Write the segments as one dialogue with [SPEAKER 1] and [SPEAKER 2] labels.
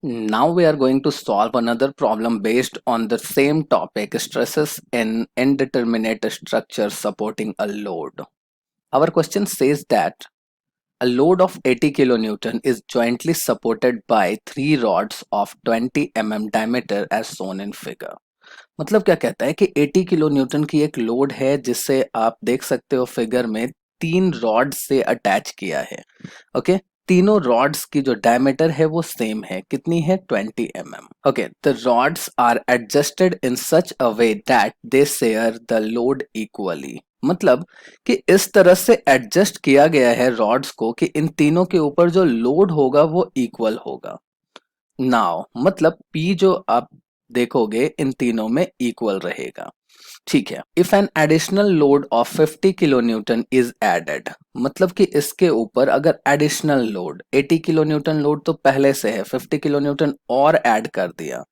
[SPEAKER 1] Now we are going to solve another problem based on the same topic, stresses in indeterminate structures supporting a load. Our question says that a load of 80 kilonewton is jointly supported by three rods of 20 diameter as shown in figure. मतलब क्या कहता है कि 80 kilo Newton की एक load है जिसे आप देख सकते हो फिगर में तीन रॉड से अटैच किया है। ओके, तीनों रॉड्स की जो डायमीटर है वो सेम है, कितनी है 20 okay, the rods are adjusted in such a way that they share the load equally. मतलब कि इस तरह से एडजस्ट किया गया है रॉड्स को कि इन तीनों के ऊपर जो लोड होगा वो इक्वल होगा। नाउ मतलब P जो आप देखोगे इन तीनों में इक्वल रहेगा। ठीक है, if an additional load of 50 kilonewton is added, मतलब कि इसके ऊपर अगर additional load 80 kilonewton load तो पहले से है, 50 किलो न्यूटन और ऐड कर दिया।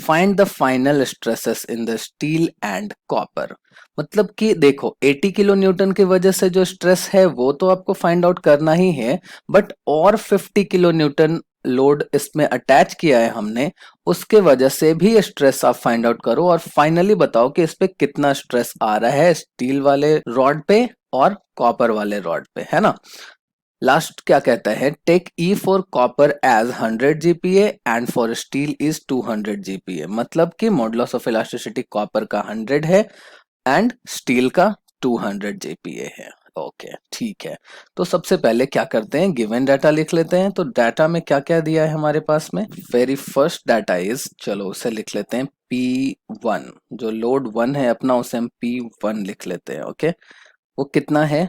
[SPEAKER 1] Find the final stresses in the steel and copper. मतलब कि देखो 80 किलो न्यूटन की वजह से जो स्ट्रेस है वो तो आपको फाइंड आउट करना ही है, बट और 50 किलो न्यूटन लोड इसमें अटैच किया है हमने, उसके वजह से भी स्ट्रेस आप फाइंड आउट करो और फाइनली बताओ कि इस पे कितना स्ट्रेस आ रहा है स्टील वाले रॉड पे और कॉपर वाले रॉड पे, है ना। लास्ट क्या कहता है, take E for copper as 100 GPA and for steel is 200 GPA. मतलब कि मॉडुलस ऑफ इलास्टिसिटी कॉपर का 100 है एंड स्टील का 200 जीपीए है। ओके ठीक है, तो सबसे पहले क्या करते हैं, गिवन डाटा लिख लेते हैं। तो डाटा में क्या क्या दिया है हमारे पास में, वेरी फर्स्ट डाटा इज, चलो उसे लिख लेते हैं P1। जो लोड 1 है अपना उसे हम P1 लिख लेते हैं। ओके, वो कितना है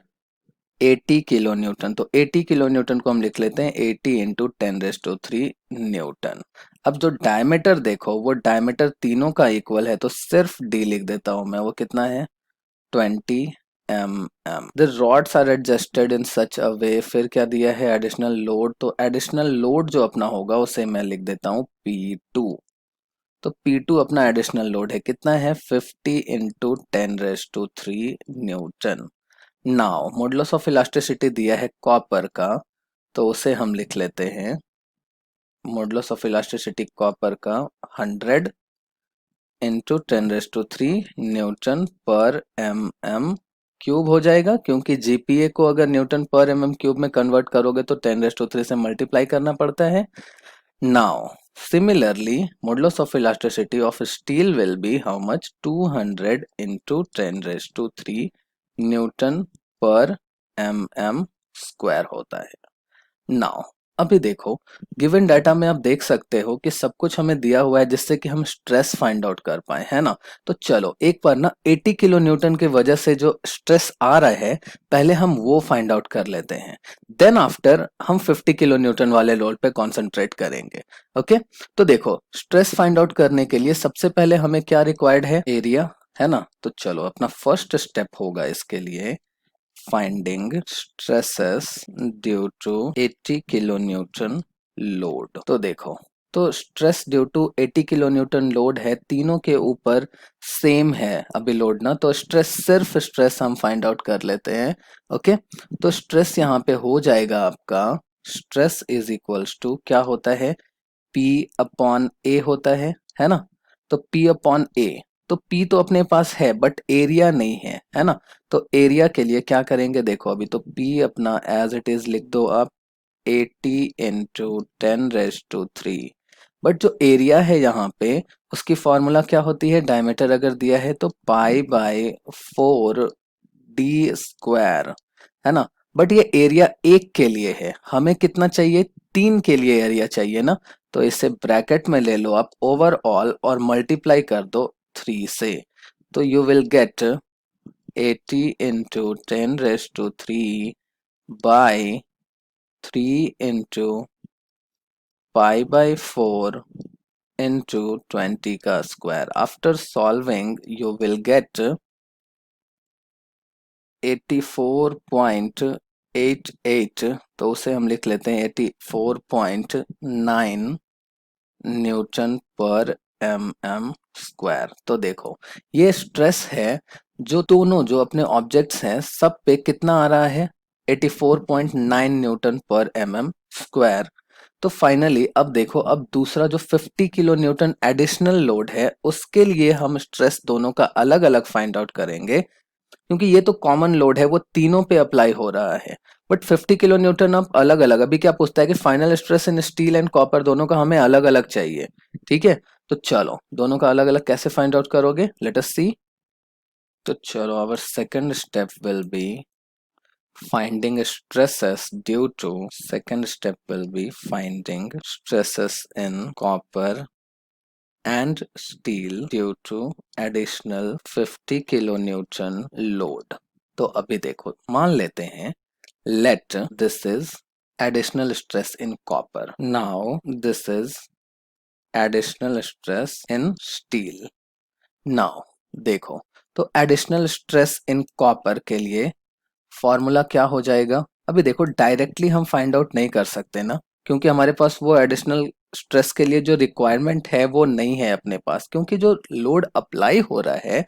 [SPEAKER 1] 80 किलो न्यूटन। तो 80 किलो न्यूटन को हम लिख लेते हैं 80 इंटू 10⁻³ न्यूटन। अब जो डायमीटर देखो वो डायमीटर तीनों का इक्वल है, तो सिर्फ डी लिख देता हूं मैं, वो कितना है 20 the rods are adjusted in such a way, फिर क्या दिया है एडिशनल लोड, तो एडिशनल लोड जो अपना होगा उसे मैं लिख देता हूँ P2। तो P2 अपना एडिशनल लोड है, कितना है 50 into 10⁻³ Newton. Now modulus of elasticity दिया है कॉपर का, तो उसे हम लिख लेते हैं मॉडुलस ऑफ इलास्टिसिटी कॉपर का 100 इंटू 10⁻³ न्यूटन पर एम क्यूब हो जाएगा, क्योंकि जीपीए को अगर न्यूटन पर क्यूब में कन्वर्ट करोगे तो 10⁻³ से मल्टीप्लाई करना पड़ता है। Now similarly modulus of elasticity of steel will B how much 200 into 10⁻³ Newton पर स्क्वायर होता है। नाउ अभी देखो गिवन डाटा में आप देख सकते हो कि सब कुछ हमें दिया हुआ है जिससे कि हम स्ट्रेस फाइंड आउट कर पाए, है ना। तो चलो एक बार ना 80 किलो न्यूटन की वजह से जो स्ट्रेस आ रहा है पहले हम वो फाइंड आउट कर लेते हैं, देन आफ्टर हम 50 किलो न्यूटन वाले लोड पे कॉन्सेंट्रेट करेंगे। ओके, तो देखो स्ट्रेस फाइंड आउट करने के लिए सबसे पहले हमें क्या रिक्वायर्ड है, एरिया, है ना। तो चलो अपना फर्स्ट स्टेप होगा इसके लिए finding stresses due to 80 kilonewton load. तो देखो, तो stress due to 80 kilonewton load है, तीनों के ऊपर सेम है अभी लोड ना, तो स्ट्रेस सिर्फ स्ट्रेस हम फाइंड आउट कर लेते हैं। ओके, तो स्ट्रेस यहाँ पे हो जाएगा आपका, स्ट्रेस इज इक्वल्स टू क्या होता है P अपॉन ए होता है ना। तो P अपॉन ए, तो P तो अपने पास है बट एरिया नहीं है ना। तो एरिया के लिए क्या करेंगे, देखो अभी तो P अपना एज इट इज लिख दो आप 80 इंटू 10⁻³। बट जो एरिया है यहाँ पे उसकी फॉर्मूला क्या होती है, डायमीटर अगर दिया है तो π/4d², है ना। बट ये एरिया एक के लिए है, हमें कितना चाहिए, तीन के लिए एरिया चाहिए ना। तो इसे ब्रैकेट में ले लो आप ओवरऑल और मल्टीप्लाई कर दो 3 से, तो you will get 80 into 10⁻³ by 3 into π/4 into 20 का square. After solving you will get 84.88, तो उसे हम लिख लेते हैं 84.9 न्यूटन पर स्क्वायर। तो देखो ये स्ट्रेस है जो दोनों जो अपने ऑब्जेक्ट्स हैं सब पे कितना आ रहा है 84.9 न्यूटन पर स्क्वायर। तो फाइनली अब देखो, अब दूसरा जो 50 किलो न्यूटन एडिशनल लोड है उसके लिए हम स्ट्रेस दोनों का अलग अलग फाइंड आउट करेंगे, क्योंकि ये तो कॉमन लोड है, वो तीनों पे अप्लाई हो रहा है। बट 50 किलो न्यूटन अब अलग अलग, अभी क्या पूछता है कि final stress in steel and copper दोनों का हमें अलग अलग चाहिए। ठीक है, तो चलो दोनों का अलग अलग कैसे फाइंड आउट करोगे, लेट अस सी। तो चलो, our second step will be finding stresses due to second step will be finding stresses in copper and steel due to additional 50 kilonewton load। तो अभी देखो, मान लेते हैं let this is additional stress in copper, now this is additional stress in steel। now देखो, तो additional stress in copper के लिए फॉर्मूला क्या हो जाएगा। अभी देखो, डायरेक्टली हम फाइंड आउट नहीं कर सकते ना, क्योंकि हमारे पास वो एडिशनल स्ट्रेस के लिए जो रिक्वायरमेंट है वो नहीं है अपने पास, क्योंकि जो लोड अप्लाई हो रहा है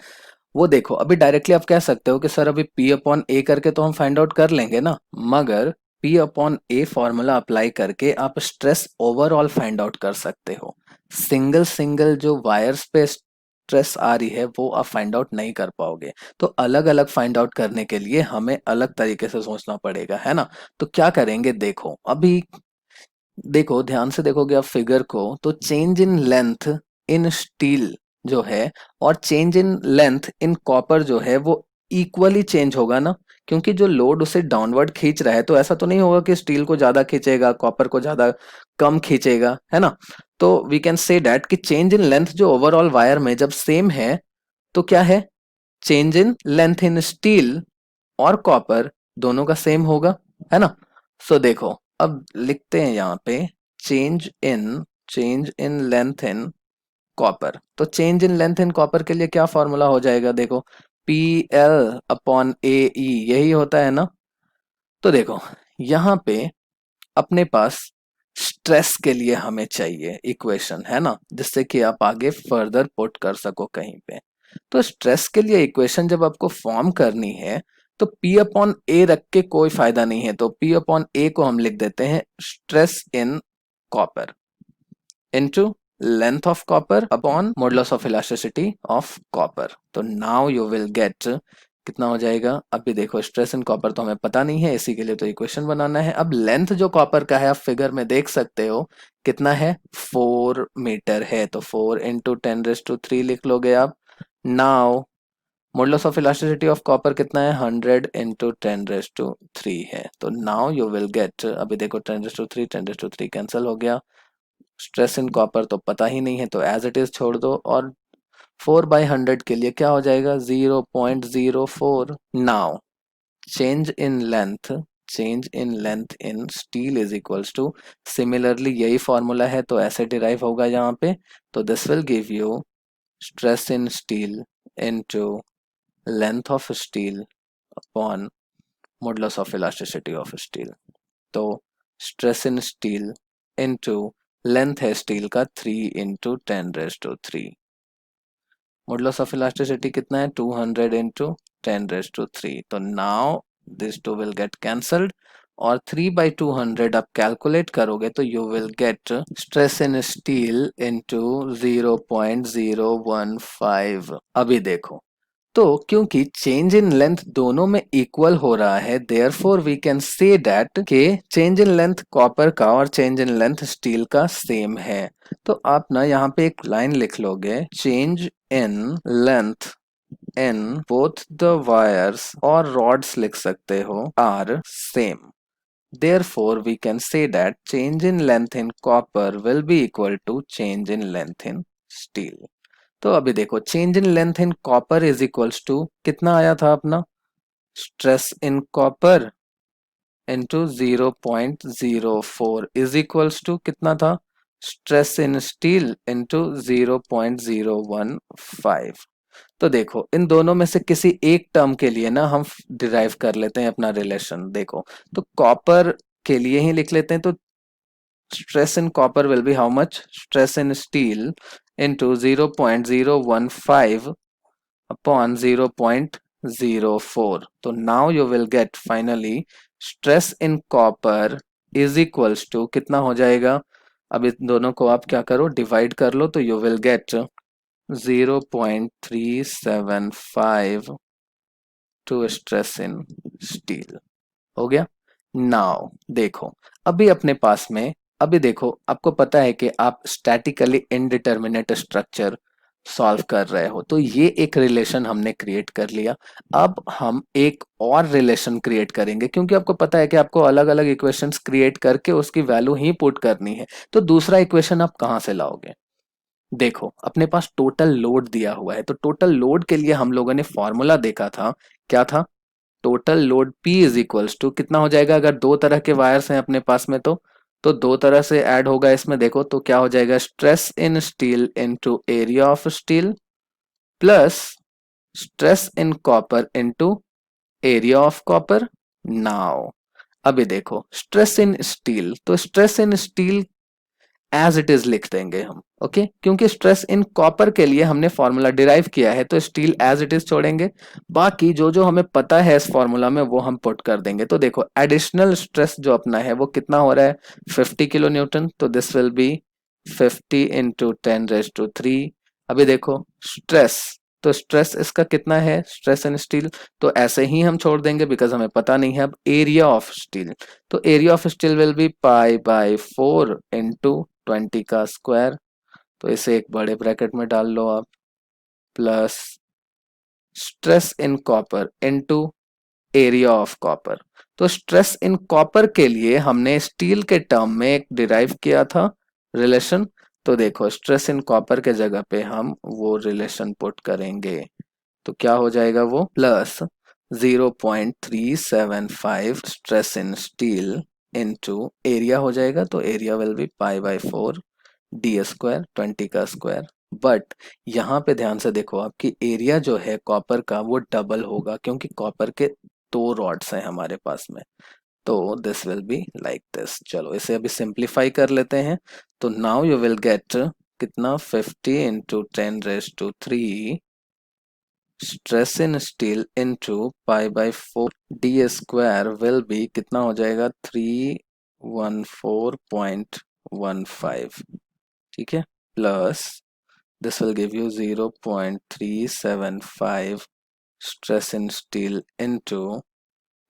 [SPEAKER 1] वो देखो, अभी डायरेक्टली आप कह सकते हो कि सर अभी P अपॉन ए करके तो हम फाइंड आउट कर लेंगे ना, मगर P upon a formula apply करके आप स्ट्रेस ओवरऑल फाइंड आउट कर सकते हो। सिंगल सिंगल जो वायर्स पे स्ट्रेस आ रही है वो आप फाइंड आउट नहीं कर पाओगे। तो अलग अलग फाइंड आउट करने के लिए हमें अलग तरीके से सोचना पड़ेगा, है ना। तो क्या करेंगे, देखो अभी, देखो ध्यान से देखोगे आप फिगर को, तो change in length in steel जो है और change in length in copper जो है वो इक्वली चेंज होगा ना, क्योंकि जो लोड उसे डाउनवर्ड खींच रहा है, तो ऐसा तो नहीं होगा कि स्टील को ज्यादा खींचेगा कॉपर को ज्यादा कम खींचेगा, है ना। तो वी कैन से डैट कि चेंज इन लेंथ जो ओवरऑल वायर में जब सेम है, तो क्या है, change in length in steel और कॉपर दोनों का सेम होगा, है ना। सो देखो, अब लिखते हैं यहाँ पे change in length in copper. तो change in length in copper के लिए क्या फॉर्मूला हो जाएगा, देखो P L upon A E, यही होता है ना। तो देखो यहाँ पे अपने पास स्ट्रेस के लिए हमें चाहिए इक्वेशन, है ना, जिससे कि आप आगे फर्दर पुट कर सको कहीं पे। तो स्ट्रेस के लिए इक्वेशन जब आपको फॉर्म करनी है, तो P अपॉन ए रख के कोई फायदा नहीं है, तो P अपॉन ए को हम लिख देते हैं stress in copper into length of copper upon modulus of elasticity of copper. तो नाउ यू विल गेट, कितना हो जाएगा, अभी देखो स्ट्रेस इन कॉपर तो हमें पता नहीं है, इसी के लिए तो इक्वेशन बनाना है। अब लेंथ जो कॉपर का है आप फिगर में देख सकते हो कितना है, 4 मीटर है, तो 4 इंटू 10⁻³ लिख लोगे आप। Now modulus of elasticity of copper कितना है, 100 इंटू 10⁻³ है। तो नाउ यू विल गेट, अभी देखो 10⁻³ 10⁻³ कैंसिल हो गया, स्ट्रेस इन कॉपर तो पता ही नहीं है, तो एज इट इज छोड़ दो, और 4/100 के लिए क्या हो जाएगा, 0.04। Now change in length, change in length in steel is equals to, similarly यही फॉर्मूला है तो ऐसे डिराइव होगा यहाँ पे। तो this will give you stress in steel into length of steel upon modulus of elasticity of steel. तो stress in steel into length है स्टील का 3 इंटू 10⁻³, मॉडुलस ऑफ इलास्टिसिटी कितना है, 200 इंटू 10⁻³। तो now this two will get cancelled, और 3/200 आप calculate करोगे तो you will get stress in steel into 0.015। अभी देखो, तो क्योंकि चेंज इन लेंथ दोनों में इक्वल हो रहा है, therefore we can say that के चेंज इन लेंथ कॉपर का और चेंज इन लेंथ स्टील का सेम है। तो आप ना यहाँ पे एक लाइन लिख लोगे, change in length in both the wires, और रॉड्स लिख सकते हो, are same. Therefore, we can say that change in length in copper will be equal to change in length in steel। तो अभी देखो, change in length in copper is equals to कितना आया था अपना, stress in copper into 0.04 is equals to कितना था, stress in steel into 0.015। तो देखो इन दोनों में से किसी एक टर्म के लिए ना हम डिराइव कर लेते हैं अपना रिलेशन। देखो, तो कॉपर के लिए ही लिख लेते हैं, तो stress in copper will be how much, stress in steel into 0.015 upon 0.04। तो now you will get finally stress in copper is equals to कितना हो जाएगा, अब इन दोनों को आप क्या करो, डिवाइड कर लो, तो you will get 0.375 to stress in steel. हो गया। नाउ देखो, अभी अपने पास में, अभी देखो आपको पता है कि आप स्टैटिकली इनडिटर्मिनेट स्ट्रक्चर सॉल्व कर रहे हो, तो ये एक रिलेशन हमने क्रिएट कर लिया। अब हम एक और रिलेशन क्रिएट करेंगे, क्योंकि आपको पता है कि आपको अलग अलग इक्वेशंस क्रिएट करके उसकी वैल्यू ही पुट करनी है, तो दूसरा इक्वेशन आप कहाँ से लाओगे। देखो अपने पास टोटल लोड दिया हुआ है, तो टोटल लोड के लिए हम लोगों ने फॉर्मूला देखा था, क्या था, total load P is equals to कितना हो जाएगा, अगर दो तरह के वायर्स हैं अपने पास में, तो दो तरह से ऐड होगा इसमें, देखो तो क्या हो जाएगा, stress in steel into area of steel plus stress in copper into area of copper. Now अभी देखो स्ट्रेस इन स्टील, तो stress in steel as it is लिख देंगे हम, ओके, क्योंकि स्ट्रेस इन कॉपर के लिए हमने फॉर्मूला डिराइव किया है, तो स्टील एज इट इज छोड़ेंगे, बाकी जो जो हमें पता है इस फॉर्मूला में वो हम पुट कर देंगे। तो देखो एडिशनल स्ट्रेस जो अपना है वो कितना हो रहा है, 50 किलो न्यूटन, तो दिस विल बी 50 इंटू 10⁻³ अभी देखो स्ट्रेस, तो स्ट्रेस इसका कितना है, स्ट्रेस इन स्टील, तो ऐसे ही हम छोड़ देंगे बिकॉज हमें पता नहीं है। अब एरिया ऑफ स्टील, तो area of steel will be π/4 into 20 का स्क्वायर, तो इसे एक बड़े ब्रैकेट में डाल लो आप, plus stress in copper into area of copper. तो स्ट्रेस इन कॉपर के लिए हमने स्टील के टर्म में एक डिराइव किया था रिलेशन, तो देखो स्ट्रेस इन कॉपर के जगह पे हम वो रिलेशन पुट करेंगे, तो क्या हो जाएगा वो, plus 0.375 stress in steel into area हो जाएगा, तो एरिया विल बी π/4 d², 20 का स्क्वायर। बट यहाँ पे ध्यान से देखो आपकी एरिया जो है कॉपर का वो डबल होगा, क्योंकि कॉपर के दो रॉड्स हैं हमारे पास में, तो this will be like this. चलो इसे अभी सिंप्लीफाई कर लेते हैं, तो नाउ यू विल गेट कितना, 50 into 10⁻³ stress in steel into π/4 d² will be कितना हो जाएगा, 314.15, ठीक है, plus this will give you 0.375 stress in steel into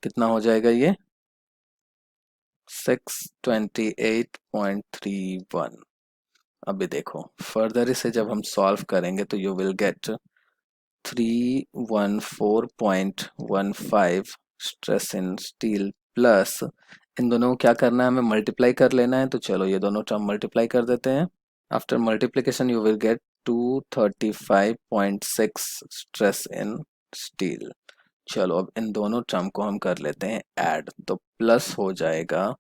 [SPEAKER 1] कितना हो जाएगा ये, 628.31। अभी देखो फर्दर इसे जब हम सॉल्व करेंगे तो you will get 314.15 stress in steel plus, इन दोनों को क्या करना है, हमें मल्टीप्लाई कर लेना है, तो चलो ये दोनों टर्म मल्टीप्लाई कर देते हैं। After multiplication you will gate 235.6 stress in steel. चलो अब इन दोनों टर्म को हम कर लेते हैं ऐड, तो प्लस हो जाएगा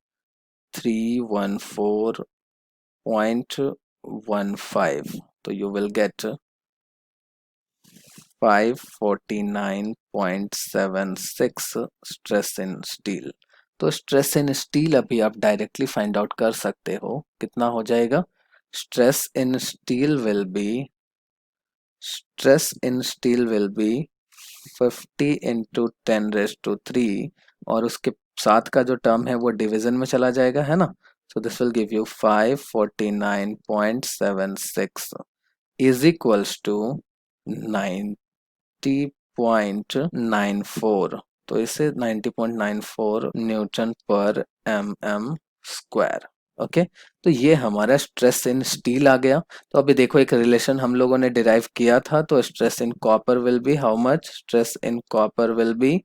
[SPEAKER 1] 314.15, तो you will gate 549.76 stress in steel. तो स्ट्रेस इन स्टील अभी आप डायरेक्टली फाइंड आउट कर सकते हो, कितना हो जाएगा, stress in steel will B, stress in steel will B 50 into 10⁻³ और उसके साथ का जो टर्म है वो डिवीजन में चला जाएगा, है ना, so this will give you 549.76 is equals to 90.94, तो इसे 90.94 न्यूटन पर mm स्क्वायर। ओके, तो ये हमारा स्ट्रेस इन स्टील आ गया। तो अभी देखो एक रिलेशन हम लोगों ने डिराइव किया था, तो stress in copper will be how much, stress in copper will be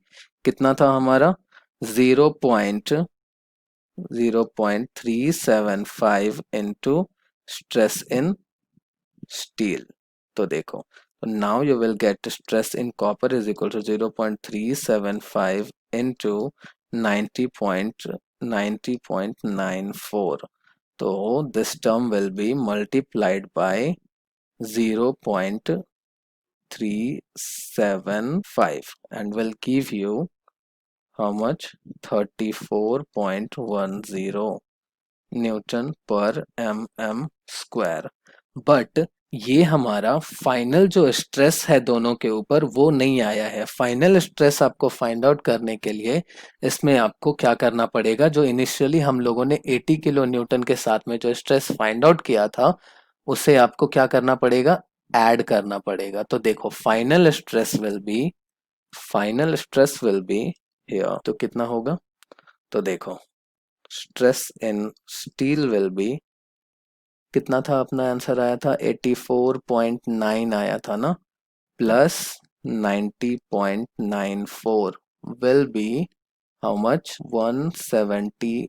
[SPEAKER 1] कितना था हमारा, 0.375 इंटू स्ट्रेस इन स्टील। तो देखो, now you will get stress in copper is equal to 0.375 into 90.94, so this term will be multiplied by 0.375 and will give you how much, 34.10 Newton पर mm square. But ये हमारा final जो stress है दोनों के ऊपर वो नहीं आया है। फाइनल स्ट्रेस आपको फाइंड आउट करने के लिए इसमें आपको क्या करना पड़ेगा, जो इनिशियली हम लोगों ने 80 किलो न्यूटन के साथ में जो स्ट्रेस फाइंड आउट किया था उसे आपको क्या करना पड़ेगा, ऐड करना पड़ेगा। तो देखो final stress will be here, तो कितना होगा, तो देखो stress in steel will be, कितना था अपना आंसर आया था 84.9 आया था ना, plus 90.94 will be how much 175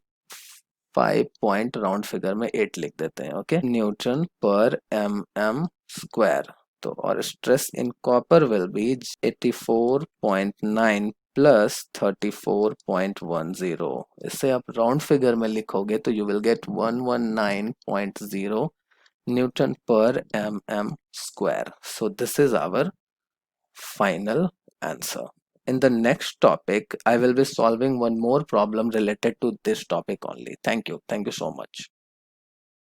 [SPEAKER 1] point, round figure में 8 लिख देते हैं, ओके, न्यूटन पर एम एम स्क्वायर। तो और stress in copper will be 84.9 plus 34.10, इससे आप राउंड फिगर में लिखोगे तो you will gate 119.0 Newton per mm square. So this is our final answer. In the next topic, I will be solving one more problem related to this topic only. Thank you. Thank you so much.